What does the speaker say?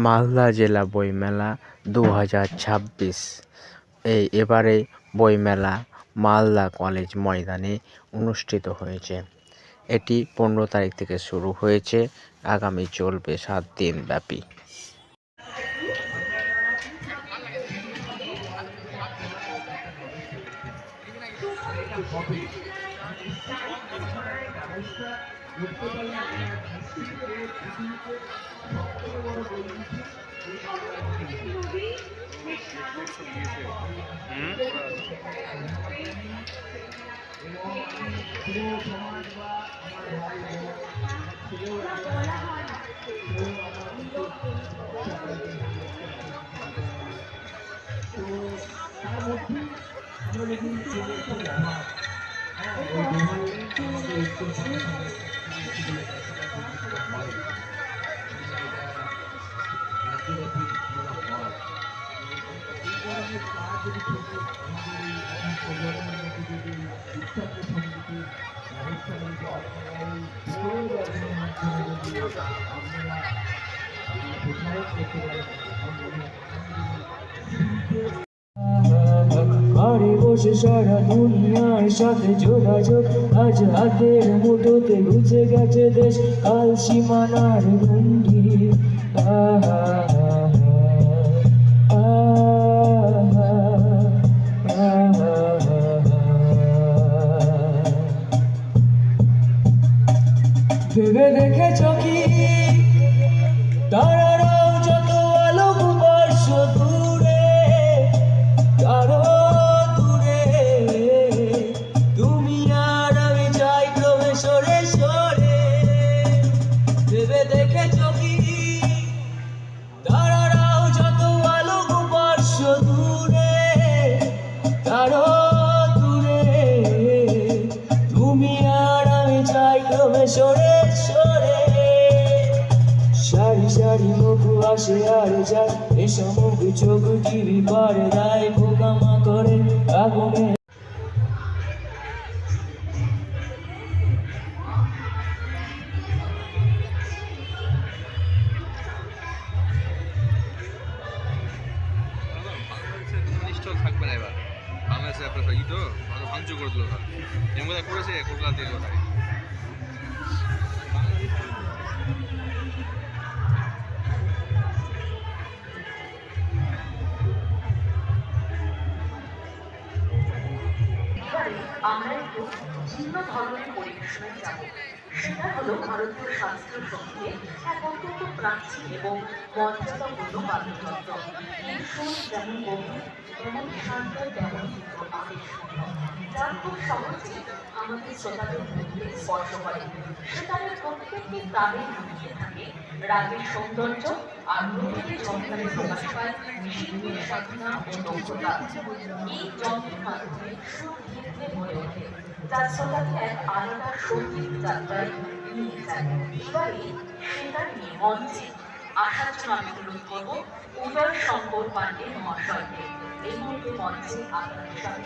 মালদা জেলা বইমেলা 2026 এবারে বইমেলা মালদা কলেজ ময়দানে অনুষ্ঠিত হয়েছে। এটি 15 তারিখ থেকে শুরু হয়েছে, আগামী চলবে 7 দিন ব্যাপী। ঘরে বসে সারা দুনিয়ার সাথে যোগাযোগ আজ হাতের মুঠোতে ঘুচে গেছে দেশ কাল সীমানার গণ্ডি। ভেবে দেখেছ কি তারারাও যত আলোক বর্ষ দূরে, আরো দূরে তুমি আর আমি যাই ক্রমে সরে সরে। ভেবে দেখেছ কি তারারাও যত আলোক বর্ষ দূরে, আরো দূরে তুমি আর আমি যাই ক্রমে সরে সরে। সারি সারি মুখ আসে আর যায়, এসব মুখ চোখ টিভি পারে দেয় পোকামা করে আগুনে। থাকবে না এবার বাংলাদেশে আপনার ই তো ভাঙচুর করে দিল এর মধ্যে করেছে কোটলা দিয়ে কোথায়। আমরা একটু ভিন্ন ধরনের পরিবেশনায় যাব। সেটা হলো ভারতীয় শাস্ত্রীয় সঙ্গীতে এক অত্যন্ত প্রাচীন এবং মর্যাদাপূর্ণ বাদ্যযন্ত্র। এর সুর যেমন গভীর, তেমন শান্ত, তেমন আবেশপূর্ণ, যা খুব সহজে আমাদের শ্রোতাদের মধ্যে স্পর্শ করে। সেখানে প্রত্যেকটি তারে লুকিয়ে থাকে রাগের সৌন্দর্য, আর প্রতিটি যন্ত্রে প্রকাশ পায় শিল্পীর সাধনা ও দক্ষতা। এই যন্ত্রের মাধ্যমে সুর ধীরে হয়ে ওঠে, যা শ্রোতাকে এক আলাদা সঙ্গীত যাত্রায় নিয়ে যায়। এবারে সেটা নিয়ে মঞ্চে আসার জন্য আমি অনুরোধ করবো উদয় শঙ্কর পাণ্ডে মহাশয়কে। এই মুহূর্তে মঞ্চে আপনাদের সাথে